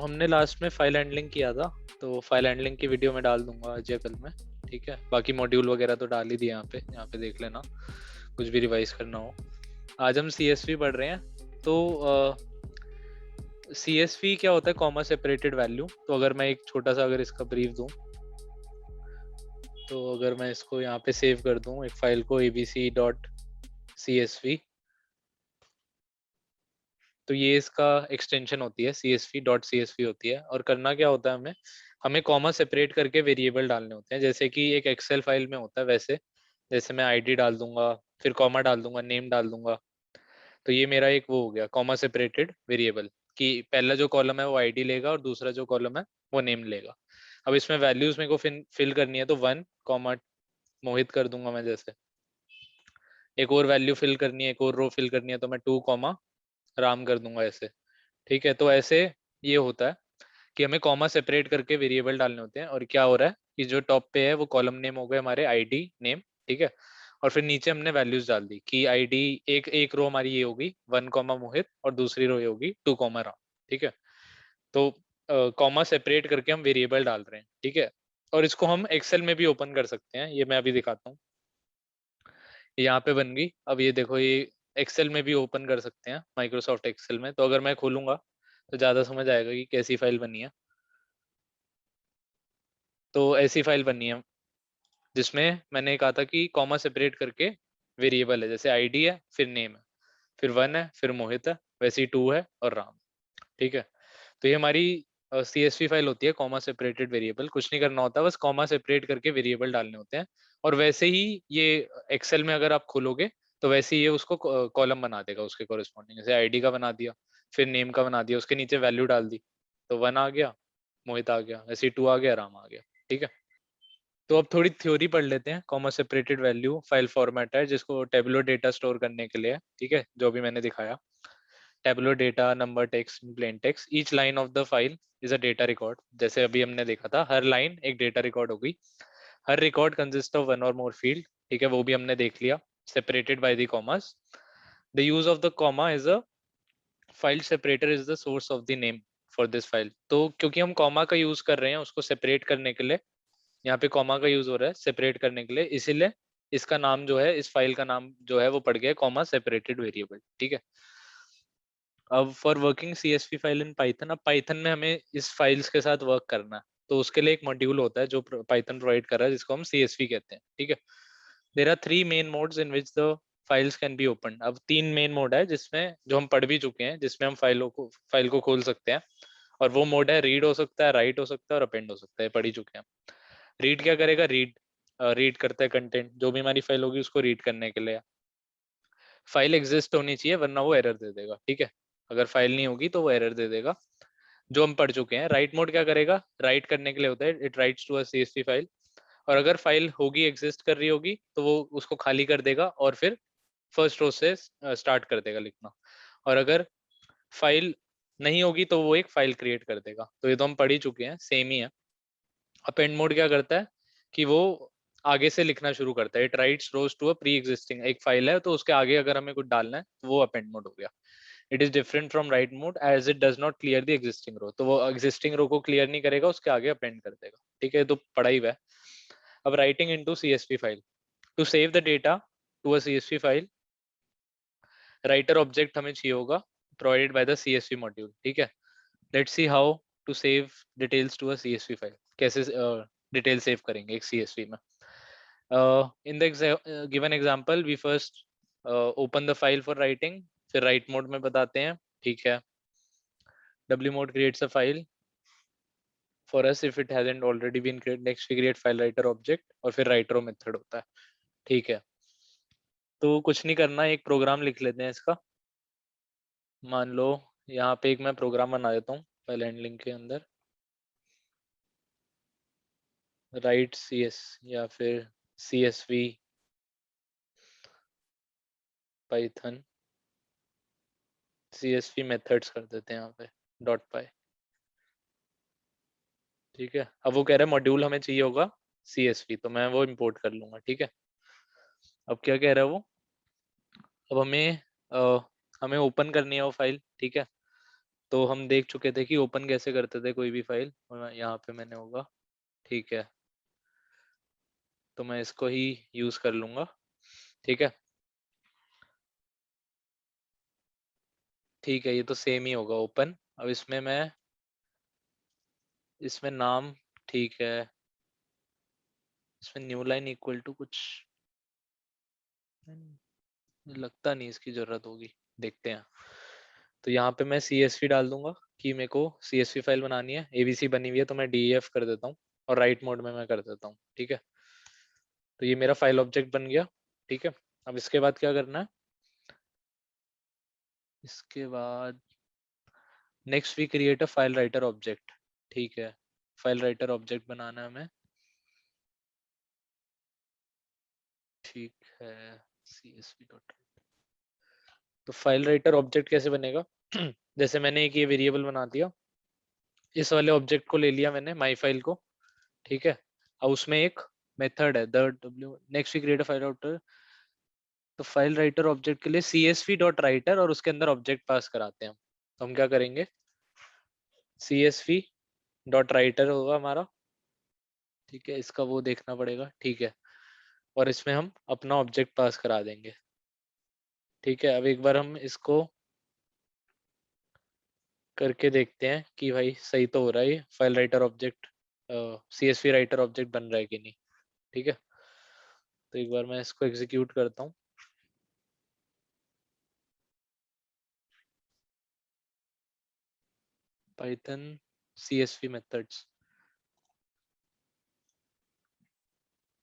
हमने लास्ट में file handling किया था, तो फाइल हैंडलिंग की वीडियो मैं डाल दूंगा आज या कल में। ठीक है, बाकी मॉड्यूल वगैरह तो डाल ही दिए यहाँ पे देख लेना, कुछ भी रिवाइज करना हो। आज हम CSV पढ़ रहे हैं। तो CSV क्या होता है? Comma separated value. तो अगर मैं एक छोटा सा अगर इसका ब्रीफ दूं, तो अगर मैं इसको यहाँ पे सेव कर दूं एक फाइल को abc.csv, तो ये इसका एक्सटेंशन होती है, csv.csv होती है। और करना क्या होता है, हमें हमें कॉमा सेपरेट करके वेरिएबल डालने होते हैं, जैसे कि एक एक्सेल फाइल में होता है वैसे। जैसे मैं आईडी डाल दूंगा, फिर कॉमा डाल दूंगा, नेम डाल दूंगा। तो ये मेरा एक वो हो गया कॉमा सेपरेटेड वेरिएबल, कि पहला जो कॉलम है वो आईडी लेगा और दूसरा जो कॉलम है वो नेम लेगा। अब इसमें वैल्यूज मेरे को फिल करनी है, तो 1 मोहित कर दूंगा मैं। जैसे एक और वैल्यू फिल करनी है, एक और रो फिल करनी है, तो मैं 2 राम कर दूंगा ऐसे। ठीक है, तो ऐसे ये होता है कि हमें कॉमा सेपरेट करके वेरिएबल डालने होते हैं। और क्या हो रहा है कि जो टॉप पे है वो कॉलम नेम हो गए हमारे, आईडी नेम। ठीक है, और फिर नीचे हमने वैल्यूज डाल दी कि आईडी एक एक रो हमारी ये होगी 1 मोहित, और दूसरी रो ये होगी 2 राम। ठीक है, तो कॉमा सेपरेट करके हम वेरिएबल डाल रहे हैं। ठीक है, और इसको हम एक्सेल में भी ओपन कर सकते हैं, ये मैं अभी दिखाता हूँ। यहाँ पे बन गई। अब ये देखो, ये एक्सेल में भी ओपन कर सकते हैं, माइक्रोसॉफ्ट एक्सेल में। तो अगर मैं खोलूंगा तो ज्यादा समझ आएगा कि कैसी फाइल बनी है। तो ऐसी फाइल बनी है जिसमें मैंने कहा था कि कॉमा सेपरेट करके वेरिएबल है, जैसे आईडी है, फिर नेम है, फिर 1 है, फिर मोहित है, वैसे ही 2 है और राम। ठीक है, तो ये हमारी CSV फाइल होती है, कॉमा सेपरेटेड वेरिएबल। कुछ नहीं करना होता, बस कॉमा सेपरेट करके वेरिएबल डालने होते हैं। और वैसे ही ये एक्सेल में अगर आप खोलोगे तो वैसे ही ये उसको कॉलम बना देगा उसके कोरिस्पॉन्डिंग। जैसे आईडी का बना दिया, फिर नेम का बना दिया, उसके नीचे वैल्यू डाल दी, तो 1 आ गया, मोहित आ गया, ऐसे ही 2 आ गया, राम आ गया। ठीक है, तो अब थोड़ी थ्योरी पढ़ लेते हैं। Comma separated value file format है जिसको टेबुलर डेटा स्टोर करने के लिए है। ठीक है, जो भी मैंने दिखाया, tabular data, number, text, plain text, each line of the file is a data record. जैसे अभी हमने देखा था, हर लाइन एक डेटा रिकॉर्ड होगी। हर रिकॉर्ड कंसिस्ट ऑफ 1 और मोर फील्ड। ठीक है, वो भी हमने देख लिया, separated by the commas. The use of the comma is a file separator is the source of the name for this file. तो क्योंकि हम कॉमा का यूज कर रहे हैं उसको सेपरेट करने के लिए, यहाँ पे कॉमा का यूज हो रहा है सेपरेट करने के लिए, इसीलिए इसका नाम जो है, इस फाइल का नाम जो है वो पड़ गया कॉमा सेपरेटेड वेरिएबल। ठीक है, अब for working CSV file in Python, अब पाइथन में हमें इस फाइल्स के साथ वर्क करना है, तो उसके लिए एक मॉड्यूल होता है जो पाइथन प्रोवाइड कर रहा है, जिसको हम CSV कहते हैं। ठीक है, there are 3 main modes in which the files can be open. अब 3 मेन मोड है जिसमें, जो हम पढ़ भी चुके हैं, जिसमें हम फाइल को खोल सकते हैं। और वो मोड है, रीड हो सकता है, राइट हो सकता है, और अपेंड हो सकता है, पढ़ ही चुके हैं। रीड क्या करेगा? रीड करता है कंटेंट, जो भी हमारी फाइल होगी उसको रीड करने के लिए। फाइल एग्जिस्ट होनी चाहिए वरना वो एरर दे देगा। ठीक है, अगर फाइल नहीं होगी तो वो एरर दे देगा, जो हम पढ़ चुके हैं। राइट मोड क्या करेगा? राइट करने के लिए होता है, it writes to a CSV file. और अगर फाइल होगी, एग्जिस्ट कर रही होगी, तो वो उसको खाली कर देगा और फिर फर्स्ट रो से स्टार्ट कर देगा लिखना। और अगर फाइल नहीं होगी तो वो एक फाइल क्रिएट कर देगा। तो ये तो हम पढ़ ही चुके हैं, सेम ही है। अपेंड मोड क्या करता है कि वो आगे से लिखना शुरू करता है, it writes rows to a pre existing. एक फाइल है तो उसके आगे अगर हमें कुछ डालना है तो वो अपेंड मोड हो गया। It is different from write mode as it does not clear the existing row. तो वो एग्जिस्टिंग रो को क्लियर नहीं करेगा, उसके आगे अपेंड कर देगा। ठीक है, तो पढ़ा ही हुआ है। अब writing into CSV file, to save the data to a CSV file, writer object हमें चाहिए होगा, provided by the CSV module. ठीक है, let's see how to save details to a CSV file. कैसे डिटेल सेव करेंगे एक CSV में? In the given example we first open the file for writing, फिर राइट मोड में बताते हैं। ठीक है, W mode creates a file for us if it hasn't already been created. Next we create file writer object और फिर writer method होता है। ठीक है, तो कुछ नहीं करना, एक प्रोग्राम लिख लेते हैं इसका। मान लो यहाँ पे एक मैं प्रोग्राम बना देता हूँ फाइल हैंडलिंग के अंदर, राइट CS या फिर CSV पाइथन CSV मेथड्स कर देते हैं यहाँ पे .py। ठीक है, अब वो कह रहा है मॉड्यूल हमें चाहिए होगा CSV, तो मैं वो इंपोर्ट कर लूंगा। ठीक है, अब क्या कह रहा है वो? अब हमें ओपन करनी है वो फाइल। ठीक है, तो हम देख चुके थे कि ओपन कैसे करते थे कोई भी फाइल, और यहाँ पे मैंने होगा, ठीक है, तो मैं इसको ही यूज कर लूंगा, ठीक है। ठीक है, ये तो सेम ही होगा ओपन। अब इसमें मैं, इसमें नाम, ठीक है, इसमें न्यू लाइन इक्वल टू कुछ, मुझे लगता नहीं इसकी जरूरत होगी, देखते हैं। तो यहाँ पे मैं CSV डाल दूंगा कि मेरे को CSV फाइल बनानी है, ABC बनी हुई है, तो मैं DEF कर देता हूँ और राइट मोड में मैं कर देता हूँ, ठीक है। तो ये मेरा फाइल ऑब्जेक्ट बन गया, ठीक है। अब इसके बाद क्या करना है, इसके बाद next we create a file writer object, ठीक है। फाइल राइटर ऑब्जेक्ट बनाना है हमें, ठीक है। CSV डॉट, तो फाइल राइटर ऑब्जेक्ट कैसे बनेगा जैसे मैंने एक ये वेरिएबल बना दिया, इस वाले ऑब्जेक्ट को ले लिया मैंने, माई फाइल को, ठीक है। अब उसमें एक मेथड है, the W next we create a file writer, तो फाइल राइटर ऑब्जेक्ट के लिए CSV डॉट राइटर और उसके अंदर ऑब्जेक्ट पास कराते हैं हम। तो हम क्या करेंगे, CSV डॉट राइटर होगा हमारा, ठीक है, इसका वो देखना पड़ेगा, ठीक है। और इसमें हम अपना ऑब्जेक्ट पास करा देंगे, ठीक है। अब एक बार हम इसको करके देखते हैं कि भाई सही तो हो रहा है, ये file writer object CSV writer object बन रहा है कि नहीं, ठीक है। तो एक बार मैं इसको एग्जीक्यूट करता हूँ, Python CSV methods,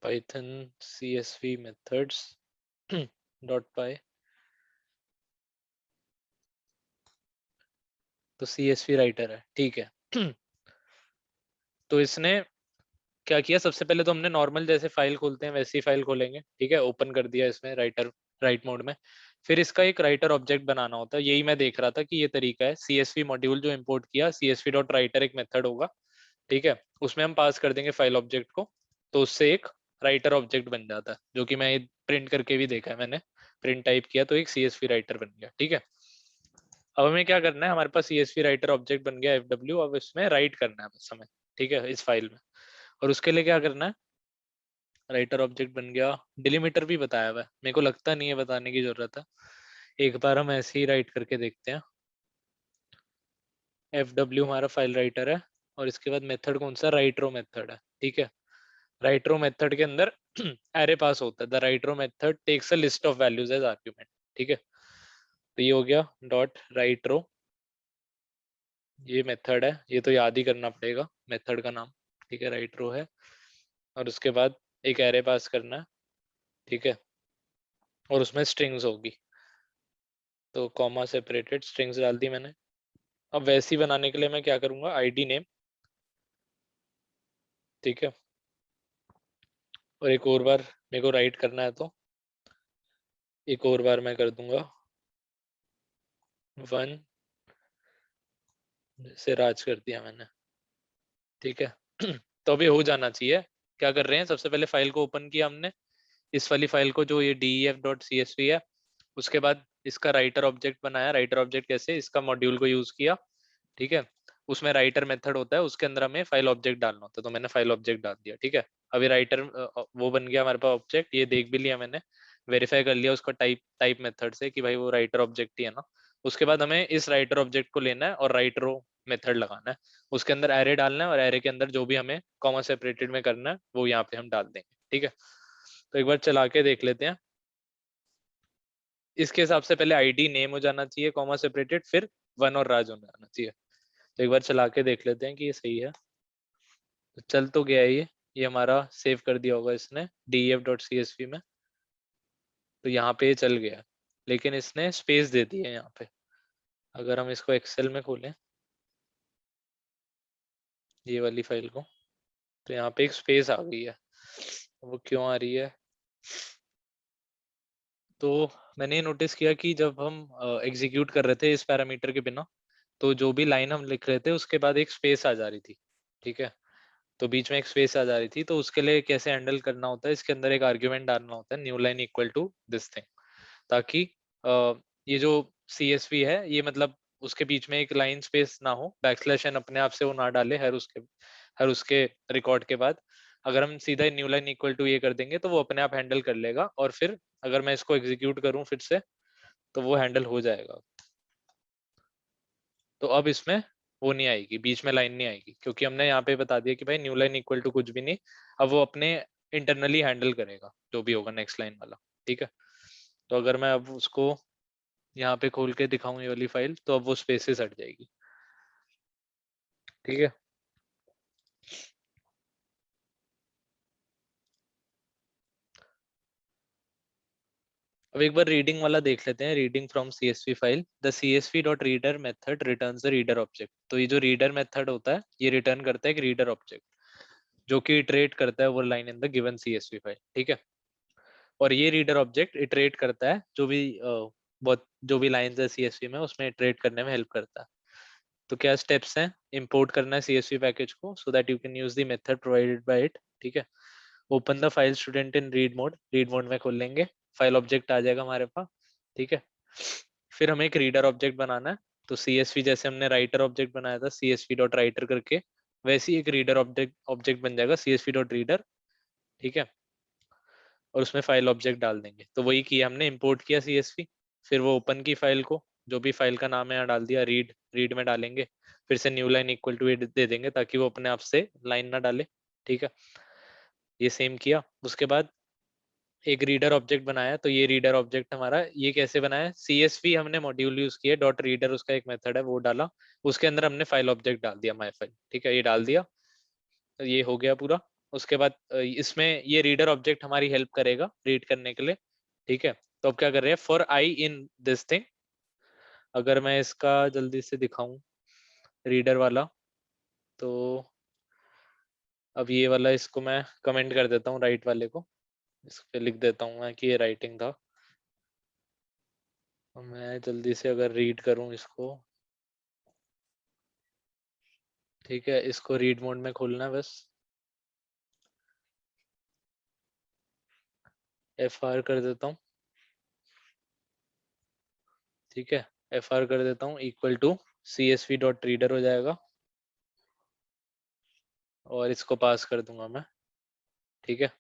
Python CSV methods dot py, तो CSV राइटर है, ठीक है। तो इसने क्या किया, सबसे पहले तो हमने नॉर्मल जैसे फाइल खोलते हैं वैसी फाइल खोलेंगे, ठीक है, ओपन कर दिया इसमें राइटर, राइट मोड में। फिर इसका एक राइटर ऑब्जेक्ट बनाना होता है, यही मैं देख रहा था कि ये तरीका है। CSV मॉड्यूल जो इंपोर्ट किया, CSV डॉट राइटर एक मेथड होगा, ठीक है, उसमें हम पास कर देंगे फाइल ऑब्जेक्ट को, तो उससे एक राइटर ऑब्जेक्ट बन जाता है, जो कि मैं प्रिंट करके भी देखा है मैंने, प्रिंट टाइप किया तो एक CSV राइटर बन गया, ठीक है। अब हमें क्या करना है, हमारे पास CSV राइटर ऑब्जेक्ट बन गया FW, अब इसमें राइट करना है बस हमें, ठीक है, इस फाइल में। और उसके लिए क्या करना है, राइटर ऑब्जेक्ट बन गया, डिलीमीटर भी बताया हुआ है, मेरे को लगता नहीं है बताने की जरूरत है, एक बार हम ऐसे ही राइट करके देखते हैं। FW हमारा फाइल राइटर है, और इसके बाद मेथड कौन सा, राइट रो मेथड है, ठीक है। राइट रो मेथड के अंदर एरे पास होता है, the write row method takes a list of values as argument, ठीक है। तो ये हो गया डॉट राइट रो, ये मेथड है, ये तो याद ही करना पड़ेगा मेथड का नाम, ठीक है, राइट रो है। और उसके बाद एक एरे पास करना है, ठीक है, और उसमें स्ट्रिंग्स होगी, तो कॉमा सेपरेटेड स्ट्रिंग्स डाल दी मैंने। अब वैसी बनाने के लिए मैं क्या करूंगा, ID नेम, ठीक है, और एक और बार मेरे को राइट करना है, तो एक और बार मैं कर दूंगा 1, से राज कर दिया मैंने, ठीक है। तो अभी हो जाना चाहिए। क्या कर रहे हैं, सबसे पहले फाइल को ओपन किया हमने, इस वाली फाइल को जो ये def.csv है, उसके बाद इसका राइटर ऑब्जेक्ट बनाया, राइटर ऑब्जेक्ट कैसे, इसका मॉड्यूल को यूज किया, ठीक है। उसमें राइटर मेथड होता है, उसके अंदर हमें फाइल ऑब्जेक्ट डालना होता है, तो मैंने फाइल ऑब्जेक्ट डाल दिया, ठीक है। अभी राइटर वो बन गया हमारे पास ऑब्जेक्ट, ये देख भी लिया मैंने, वेरीफाई कर लिया उसका टाइप, टाइप मेथड से कि भाई वो राइटर ऑब्जेक्ट ही है ना। उसके बाद हमें इस राइटर ऑब्जेक्ट को लेना है और राइट रो मेथड लगाना है, उसके अंदर एरे डालना है, और एरे के अंदर जो भी हमें कॉमा सेपरेटेड में करना है वो यहाँ पे हम डाल देंगे, ठीक है। तो एक बार चला के देख लेते हैं। इसके हिसाब से पहले ID नेम हो जाना चाहिए कॉमा सेपरेटेड, फिर 1 और राज होना जाना चाहिए। तो एक बार चला के देख लेते हैं कि ये सही है। तो चल तो गया है ये हमारा सेव कर दिया होगा इसने def.csv में, तो यहाँ पे ये चल गया, लेकिन इसने स्पेस दे दी है यहाँ पे। अगर हम इसको एक्सेल में खोलें, ये वाली फाइल को, तो यहाँ पे एक स्पेस आ गई है, वो क्यों आ रही है, तो मैंने ये नोटिस किया कि जब हम एग्जीक्यूट कर रहे थे इस पैरामीटर के बिना, तो जो भी लाइन हम लिख रहे थे उसके बाद एक स्पेस आ जा रही थी, ठीक है। तो बीच में एक स्पेस आ जा रही थी, तो उसके लिए कैसे हैंडल करना होता है, इसके अंदर एक आर्ग्यूमेंट डालना होता है, new line equal to this thing, ताकि ये जो CSV है ये मतलब उसके बीच में एक लाइन स्पेस ना हो, बैकस्लैश एन अपने आप से वो ना डाले हर उसके रिकॉर्ड के बाद। अगर हम सीधा न्यू लाइन इक्वल टू ये कर देंगे तो वो अपने आप हैंडल कर लेगा, और फिर अगर मैं इसको एग्जीक्यूट करूं फिर से तो वो हैंडल हो जाएगा। तो अब इसमें वो नहीं आएगी, बीच में लाइन नहीं आएगी, क्योंकि हमने यहाँ पे बता दिया कि भाई न्यू लाइन इक्वल टू कुछ भी नहीं, अब वो अपने इंटरनली हैंडल करेगा जो भी होगा नेक्स्ट लाइन वाला। ठीक है, तो अगर मैं अब उसको यहाँ पे खोल के दिखाऊं ये वाली फाइल, तो अब वो स्पेसेस हट जाएगी। ठीक है, अब एक बार रीडिंग वाला देख लेते हैं। Reading from CSV file, the CSV dot reader method returns the reader object. तो ये जो रीडर मेथड होता है ये रिटर्न करता है एक रीडर ऑब्जेक्ट जो कि इटरेट करता है वो line in the given CSV file. ठीक है, और ये रीडर ऑब्जेक्ट इटरेट करता है जो भी बहुत जो भी लाइंस है सीएसवी में उसमें इटरेट करने में हेल्प करता है। तो क्या स्टेप्स हैं? इंपोर्ट करना है सीएसवी पैकेज को so that you can use the method provided by it. ठीक है, open the file student in read mode में खोल लेंगे, फाइल ऑब्जेक्ट आ जाएगा हमारे पास। ठीक है, फिर हमें एक रीडर ऑब्जेक्ट बनाना है। तो सीएसवी जैसे हमने राइटर ऑब्जेक्ट बनाया था सीएसवी डॉट राइटर करके, वैसे ही एक रीडर ऑब्जेक्ट ऑब्जेक्ट बन जाएगा सीएसवी डॉट रीडर। ठीक है, और उसमें फाइल ऑब्जेक्ट डाल देंगे। तो वही किया हमने, इंपोर्ट किया सीएसवी, फिर वो ओपन की फाइल को, जो भी फाइल का नाम है यहाँ डाल दिया, रीड में डालेंगे, फिर से न्यू लाइन इक्वल टू दे देंगे ताकि वो अपने आप से लाइन ना डाले। ठीक है, ये सेम किया। उसके बाद एक रीडर ऑब्जेक्ट बनाया। तो ये रीडर ऑब्जेक्ट हमारा ये कैसे बनाया, सीएसवी हमने मॉड्यूल यूज किया, डॉट रीडर उसका एक मेथड है वो डाला, उसके अंदर हमने फाइल ऑब्जेक्ट डाल दिया माई फाइल। ठीक है, ये डाल दिया, तो ये हो गया पूरा। उसके बाद इसमें ये रीडर ऑब्जेक्ट हमारी हेल्प करेगा रीड करने के लिए। ठीक है, तो अब क्या कर रहे हैं, for I in this thing, अगर मैं इसका जल्दी से दिखाऊं रीडर वाला, तो अब ये वाला इसको मैं कमेंट कर देता हूँ राइट वाले को, इस पे लिख देता हूँ मैं कि ये राइटिंग था। तो मैं जल्दी से अगर रीड करूँ इसको, ठीक है, इसको रीड मोड में खोलना है बस, FR कर देता हूँ। ठीक है, FR कर देता हूँ equal to CSV dot reader हो जाएगा, और इसको पास कर दूंगा मैं। ठीक है,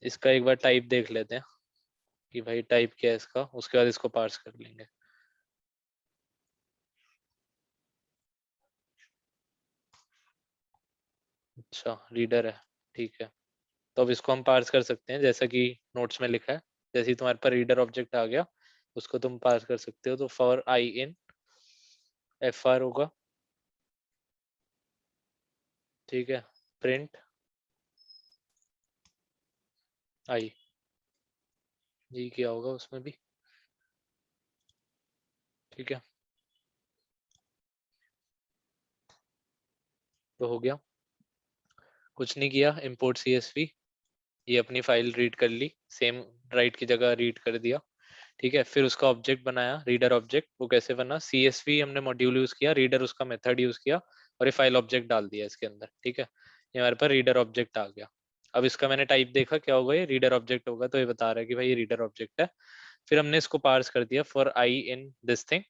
इसका एक बार टाइप देख लेते हैं कि भाई टाइप क्या है इसका, उसके बाद इसको पार्स कर लेंगे। अच्छा, रीडर है, ठीक है, तो अब इसको हम पार्स कर सकते हैं जैसा कि नोट्स में लिखा है। जैसे ही तुम्हारे पास रीडर ऑब्जेक्ट आ गया उसको तुम पास कर सकते हो। तो फॉर आई इन FR होगा, ठीक है, प्रिंट आई, ये क्या होगा उसमें भी। ठीक है, तो हो गया, कुछ नहीं किया, import CSV, ये अपनी फाइल रीड कर ली, सेम राइट की जगह रीड कर दिया। ठीक है, फिर उसका ऑब्जेक्ट बनाया रीडर ऑब्जेक्ट, वो कैसे बना, CSV हमने मॉड्यूल यूज किया, रीडर उसका मेथड यूज किया, और ये फाइल ऑब्जेक्ट डाल दिया इसके अंदर। ठीक है, ये हमारे पास रीडर ऑब्जेक्ट आ गया। अब इसका मैंने टाइप देखा क्या होगा, ये रीडर ऑब्जेक्ट होगा, तो ये बता रहा है कि भाई ये रीडर ऑब्जेक्ट है। फिर हमने इसको पार्स कर दिया for I in this thing,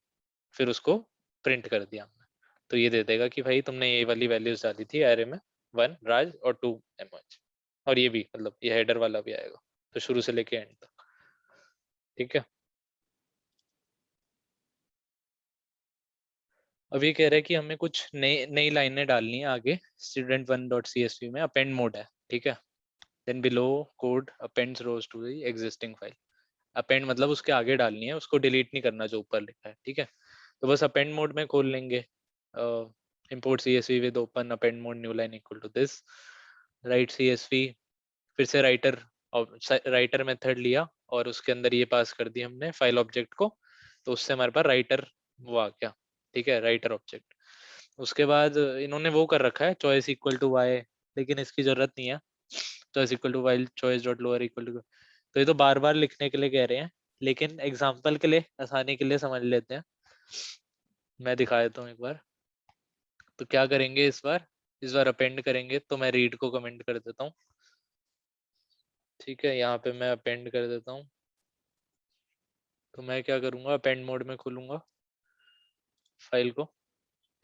फिर उसको प्रिंट कर दिया हमने। तो ये दे देगा कि भाई तुमने ये वाली वैल्यूज डाली थी एरे में, 1 राज और 2 MH, और ये भी मतलब ये हेडर वाला भी आएगा, तो शुरू से लेके एंड तक। ठीक है, अब ये कह रहा है कि हमें कुछ नई नई लाइनें डालनी है आगे स्टूडेंट वन डॉट CSV में, अपेंड मोड है। ठीक है, then below code appends rows to the existing file. Append मतलब उसके आगे डालनी है, उसको डिलीट नहीं करना जो ऊपर लिखा है। ठीक है, तो बस अपेंड मोड में खोल लेंगे, import CSV with open append mode new line equal to this, write CSV, फिर से राइटर मेथड लिया और उसके अंदर ये पास कर दिया हमने फाइल ऑब्जेक्ट को, तो उससे हमारे पास राइटर वो आ गया। ठीक है, राइटर ऑब्जेक्ट। उसके बाद इन्होंने वो कर रखा है चॉइस इक्वल टू वाई, लेकिन इसकी जरूरत नहीं है, choice equal to while choice dot lower equal to, तो ये तो बार बार लिखने के लिए कह रहे हैं, लेकिन एग्जाम्पल के लिए आसानी के लिए समझ लेते हैं। मैं दिखा देता हूँ एक बार, तो क्या करेंगे इस बार अपेंड करेंगे, तो मैं रीड को कमेंट कर देता हूँ। ठीक है, यहाँ पे मैं अपेंड कर देता हूँ, तो मैं क्या करूंगा, अपेंड मोड में खोलूंगा फाइल को।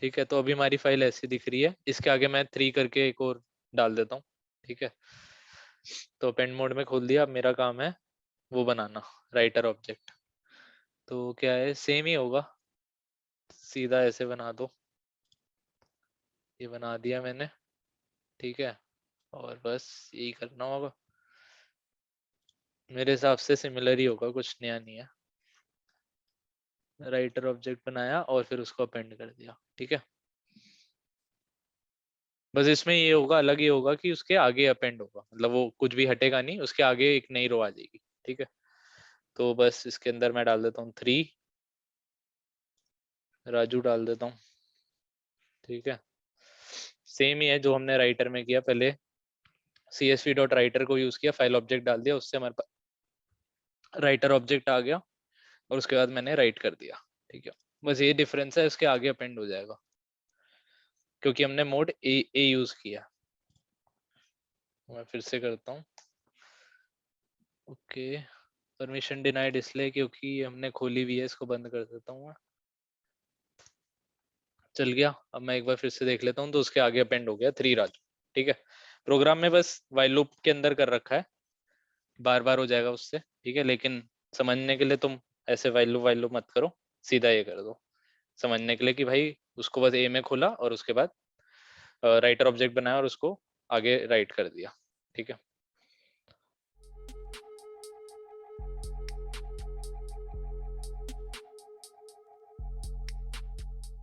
ठीक है, तो अभी हमारी फाइल ऐसी दिख रही है। इसके आगे मैं 3 करके एक और डाल देता हूँ। ठीक है, तो अपेंड मोड में खोल दिया। अब मेरा काम है वो बनाना, राइटर ऑब्जेक्ट। तो क्या है, सेम ही होगा, सीधा ऐसे बना दो। ये बना दिया मैंने। ठीक है, और बस यही करना होगा। मेरे हिसाब से सिमिलर ही होगा, कुछ नया नहीं है। राइटर ऑब्जेक्ट बनाया और फिर उसको अपेंड कर दिया। ठीक है, बस इसमें ये होगा, अलग ये होगा कि उसके आगे अपेंड होगा, मतलब वो कुछ भी हटेगा नहीं, उसके आगे एक नई रो आ जाएगी। ठीक है, तो बस इसके अंदर मैं डाल देता हूँ 3, राजू डाल देता हूँ। ठीक है, सेम ही है जो हमने राइटर में किया। पहले csv डॉट राइटर को यूज किया, फाइल ऑब्जेक्ट डाल दिया, उससे हमारे पास राइटर ऑब्जेक्ट आ गया, और उसके बाद मैंने राइट कर दिया। ठीक है, बस ये डिफरेंस है, इसके आगे अपेंड हो जाएगा क्योंकि हमने मोड ए यूज किया। मैं फिर से करता हूँ। ओके, परमिशन डिनाइड इसलिए क्योंकि हमने खोली हुई है, इसको बंद कर देता हूँ मैं। चल गया। अब मैं एक बार फिर से देख लेता हूँ, तो उसके आगे अपेंड हो गया 3 राजू। ठीक है, प्रोग्राम में बस व्हाइल लूप के अंदर कर रखा है, बार बार हो जाएगा उससे। ठीक है, लेकिन समझने के लिए तुम ऐसे व्हाइल लूप मत करो, सीधा ये कर दो समझने के लिए कि भाई उसको बस ए में खोला और उसके बाद राइटर ऑब्जेक्ट बनाया और उसको आगे राइट कर दिया। ठीक है,